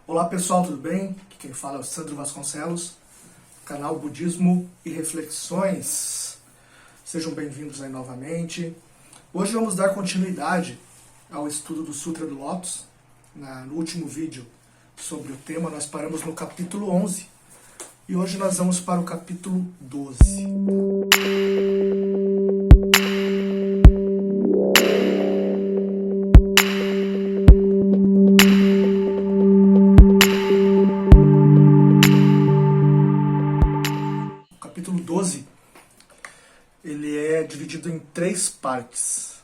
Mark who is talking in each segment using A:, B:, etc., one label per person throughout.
A: Olá pessoal, tudo bem? Aqui quem fala é o Sandro Vasconcelos, canal Budismo e Reflexões. Sejam bem-vindos aí novamente. Hoje vamos dar continuidade ao estudo do Sutra do Lótus. No último vídeo sobre o tema nós paramos no capítulo 11 e hoje nós vamos para o capítulo 12. Ele é dividido em 3 partes.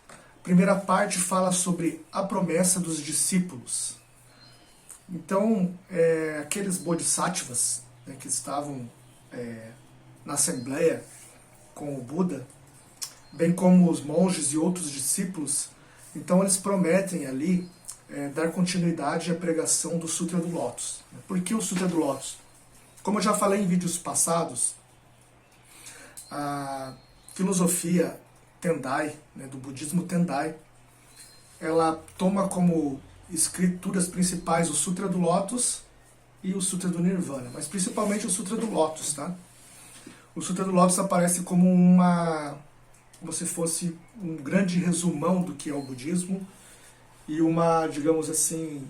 A: A primeira parte fala sobre a promessa dos discípulos. Então, aqueles bodhisattvas, né, que estavam na assembleia com o Buda, bem como os monges e outros discípulos, então eles prometem ali dar continuidade à pregação do Sutra do Lótus. Por que o Sutra do Lótus? Como eu já falei em vídeos passados, a filosofia Tendai, né, do budismo Tendai, ela toma como escrituras principais o Sutra do Lótus e o Sutra do Nirvana, mas principalmente o Sutra do Lótus, tá? O Sutra do Lótus aparece como como se fosse um grande resumão do que é o budismo e uma, digamos assim,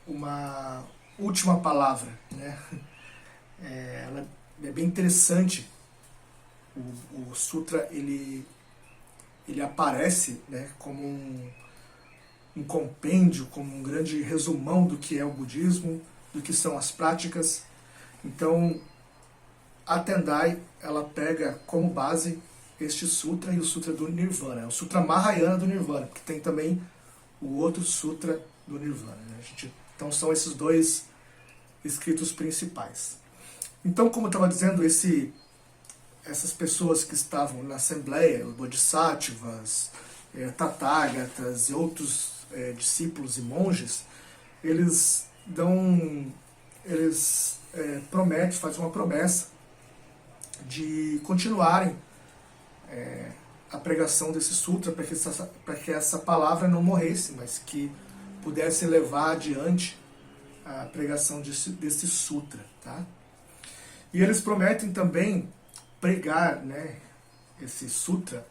A: uma última palavra, né? Ela é bem interessante. O Sutra ele aparece, né, como um compêndio, como um grande resumão do que é o budismo, do que são as práticas. Então, a Tendai ela pega como base este Sutra e o Sutra do Nirvana, o Sutra Mahayana do Nirvana, porque tem também o outro Sutra do Nirvana, né? Então são esses dois escritos principais. Então, como eu estava dizendo, essas pessoas que estavam na Assembleia, os Bodhisattvas, Tathagatas e outros discípulos e monges, eles prometem, fazem uma promessa de continuarem a pregação desse sutra para que essa palavra não morresse, mas que pudesse levar adiante a pregação desse sutra, tá? E eles prometem também pregar, né, esse sutra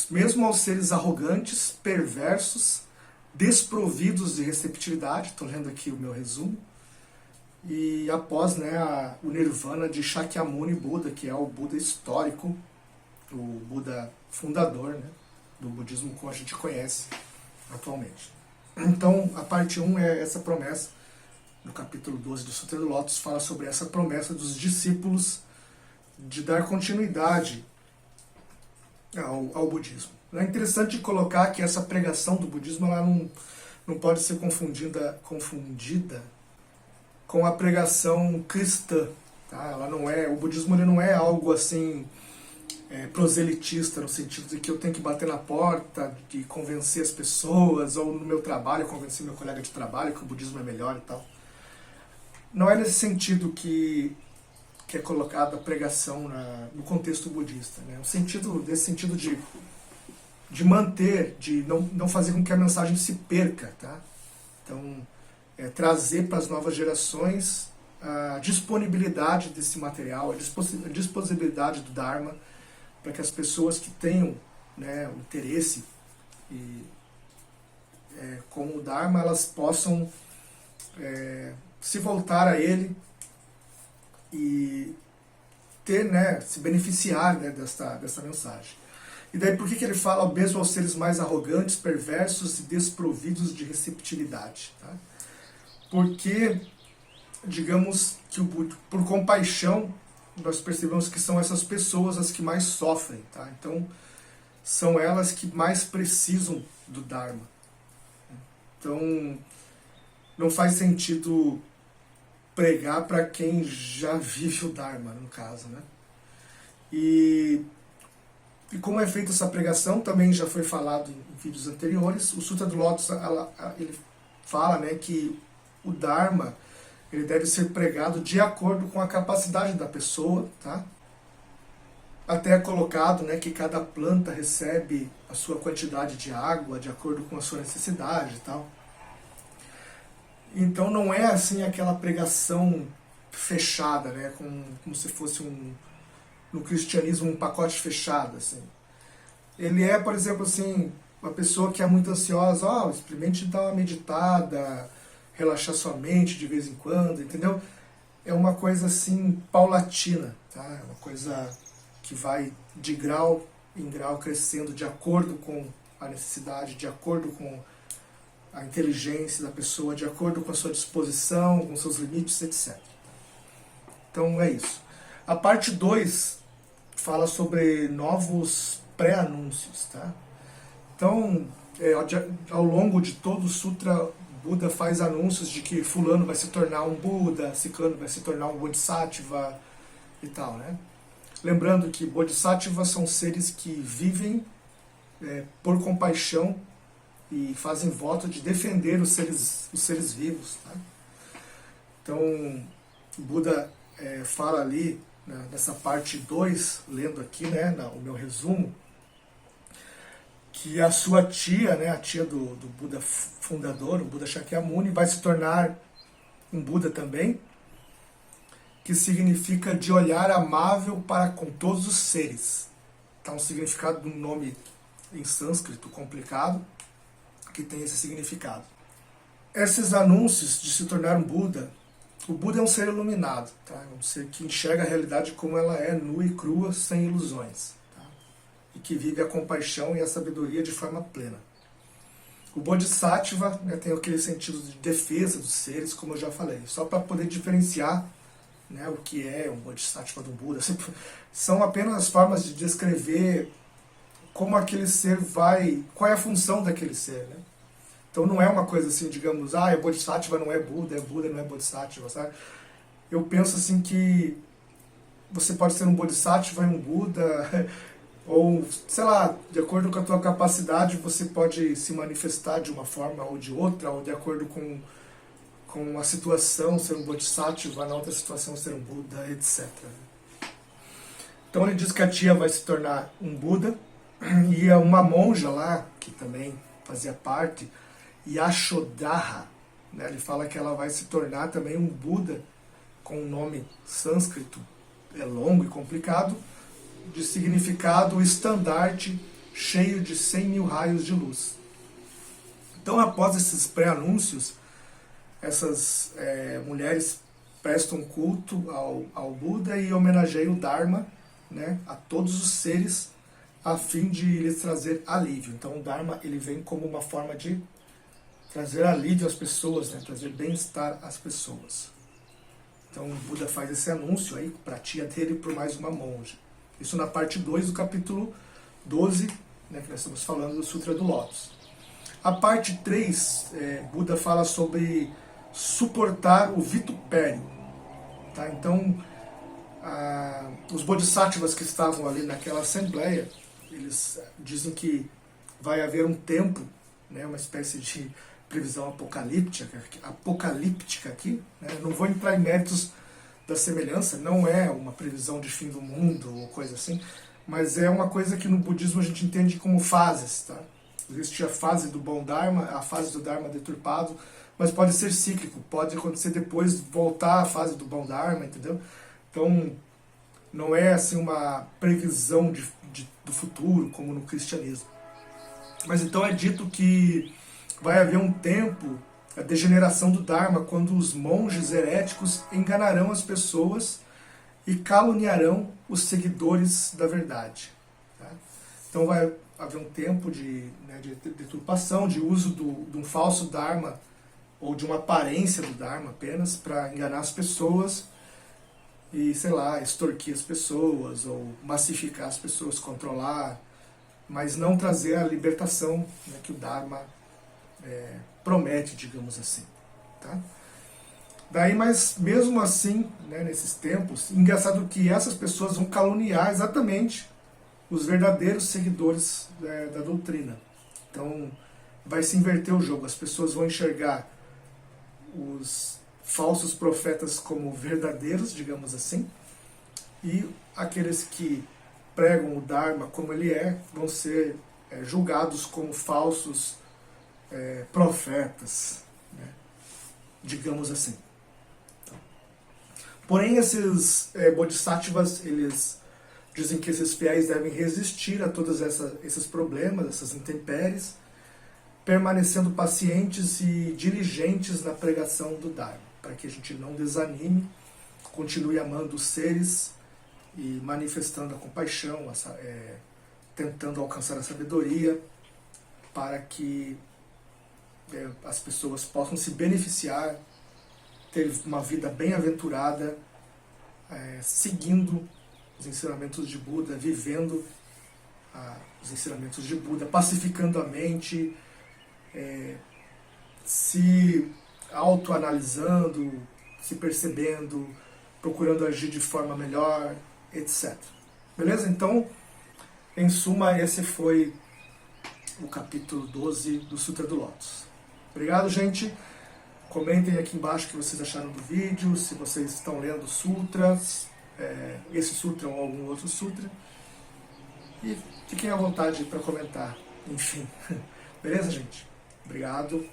A: mesmo aos seres arrogantes, perversos, desprovidos de receptividade. Estou lendo aqui o meu resumo. E após, né, o Nirvana de Shakyamuni Buda, que é o Buda histórico, o Buda fundador, né, do budismo como a gente conhece atualmente. Então, a parte 1 é essa promessa. No capítulo 12 do Sutra do Lótus fala sobre essa promessa dos discípulos de dar continuidade ao budismo. É interessante colocar que essa pregação do budismo ela não pode ser confundida com a pregação cristã. Tá? O budismo ele não é algo assim proselitista, no sentido de que eu tenho que bater na porta, de convencer as pessoas, ou no meu trabalho, convencer meu colega de trabalho que o budismo é melhor e tal. Não é nesse sentido que é colocada a pregação no contexto budista, né? Desse sentido de manter, de não fazer com que a mensagem se perca, tá? Então, trazer para as novas gerações a disponibilidade desse material, a disponibilidade do Dharma, para que as pessoas que tenham, né, o interesse com o Dharma, elas possam se voltar a ele e ter, né, se beneficiar, né, dessa mensagem. E daí por que ele fala mesmo aos seres mais arrogantes, perversos e desprovidos de receptividade? Tá? Porque, digamos que por compaixão, nós percebemos que são essas pessoas as que mais sofrem. Tá? Então, são elas que mais precisam do Dharma. Então, não faz sentido pregar para quem já vive o Dharma, no caso, né? E como é feita essa pregação, também já foi falado em vídeos anteriores. O Sutra do Lótus ele fala, né, que o Dharma ele deve ser pregado de acordo com a capacidade da pessoa, tá? Até é colocado, né, que cada planta recebe a sua quantidade de água de acordo com a sua necessidade e tal. Então não é assim aquela pregação fechada, né, como se fosse no cristianismo um pacote fechado, assim. Ele é, por exemplo, assim, uma pessoa que é muito ansiosa, experimente dar uma meditada, relaxar sua mente de vez em quando, entendeu? É uma coisa assim paulatina, tá? É uma coisa que vai de grau em grau crescendo de acordo com a necessidade, de acordo com a inteligência da pessoa, de acordo com a sua disposição, com seus limites, etc. Então é isso. A parte 2 fala sobre novos pré-anúncios, tá? Então, ao longo de todo o Sutra, Buda faz anúncios de que fulano vai se tornar um Buda, ciclano vai se tornar um Bodhisattva e tal, né? Lembrando que Bodhisattvas são seres que vivem por compaixão e fazem voto de defender os seres vivos, tá? Então, o Buda fala ali, né, nessa parte 2, lendo aqui, né, o meu resumo, que a sua tia, né, a tia do Buda fundador, o Buda Shakyamuni, vai se tornar um Buda também, que significa de olhar amável para com todos os seres. Tá um significado de um nome em sânscrito complicado, que tem esse significado. Esses anúncios de se tornar um Buda, o Buda é um ser iluminado, tá? É um ser que enxerga a realidade como ela é, nua e crua, sem ilusões, tá? E que vive a compaixão e a sabedoria de forma plena. O Bodhisattva, né, tem aquele sentido de defesa dos seres, como eu já falei, só para poder diferenciar, né, o que é um Bodhisattva do Buda. São apenas formas de descrever como aquele ser vai, qual é a função daquele ser, né? Então não é uma coisa assim, digamos, Bodhisattva não é Buda não é Bodhisattva, sabe? Eu penso assim que você pode ser um Bodhisattva e um Buda, ou, sei lá, de acordo com a tua capacidade, você pode se manifestar de uma forma ou de outra, ou de acordo com a situação, ser um Bodhisattva, na outra situação ser um Buda, etc. Então ele diz que a tia vai se tornar um Buda, e uma monja lá, que também fazia parte, Yashodaha, né, ele fala que ela vai se tornar também um Buda, com um nome sânscrito, é longo e complicado, de significado estandarte, cheio de 100 mil raios de luz. Então, após esses pré-anúncios, essas mulheres prestam culto ao Buda e homenageiam o Dharma, né, a todos os seres, a fim de lhes trazer alívio. Então o Dharma ele vem como uma forma de trazer alívio às pessoas, né, trazer bem-estar às pessoas. Então o Buda faz esse anúncio aí para a tia dele e por mais uma monja. Isso na parte 2 do capítulo 12, né, que nós estamos falando do Sutra do Lótus. A parte 3, Buda fala sobre suportar o vitupério. Tá? Então, os bodhisattvas que estavam ali naquela assembleia, eles dizem que vai haver um tempo, né, uma espécie de previsão apocalíptica aqui. Né? Não vou entrar em méritos da semelhança, não é uma previsão de fim do mundo ou coisa assim, mas é uma coisa que no budismo a gente entende como fases. Tá? Existe a fase do bom Dharma, a fase do Dharma deturpado, mas pode ser cíclico, pode acontecer depois, voltar à fase do bom Dharma, entendeu? Então, não é assim uma previsão do futuro, como no cristianismo. Mas então é dito que vai haver um tempo, a degeneração do Dharma, quando os monges heréticos enganarão as pessoas e caluniarão os seguidores da verdade. Tá? Então vai haver um tempo de deturpação, de uso de um falso Dharma, ou de uma aparência do Dharma apenas, para enganar as pessoas e, sei lá, extorquir as pessoas, ou massificar as pessoas, controlar, mas não trazer a libertação, né, que o Dharma promete, digamos assim. Tá? Daí, mas mesmo assim, né, nesses tempos, engraçado que essas pessoas vão caluniar exatamente os verdadeiros seguidores da doutrina. Então, vai se inverter o jogo, as pessoas vão enxergar os falsos profetas como verdadeiros, digamos assim, e aqueles que pregam o Dharma como ele vão ser julgados como falsos profetas, né, digamos assim. Porém, esses bodhisattvas, eles dizem que esses fiéis devem resistir a todos esses problemas, essas intempéries, permanecendo pacientes e diligentes na pregação do Dharma, para que a gente não desanime, continue amando os seres e manifestando a compaixão, tentando alcançar a sabedoria, para que as pessoas possam se beneficiar, ter uma vida bem-aventurada, seguindo os ensinamentos de Buda, vivendo os ensinamentos de Buda, pacificando a mente, se autoanalisando, se percebendo, procurando agir de forma melhor, etc. Beleza? Então, em suma, esse foi o capítulo 12 do Sutra do Lótus. Obrigado, gente. Comentem aqui embaixo o que vocês acharam do vídeo, se vocês estão lendo sutras, esse sutra ou algum outro sutra. E fiquem à vontade para comentar, enfim. Beleza, gente? Obrigado.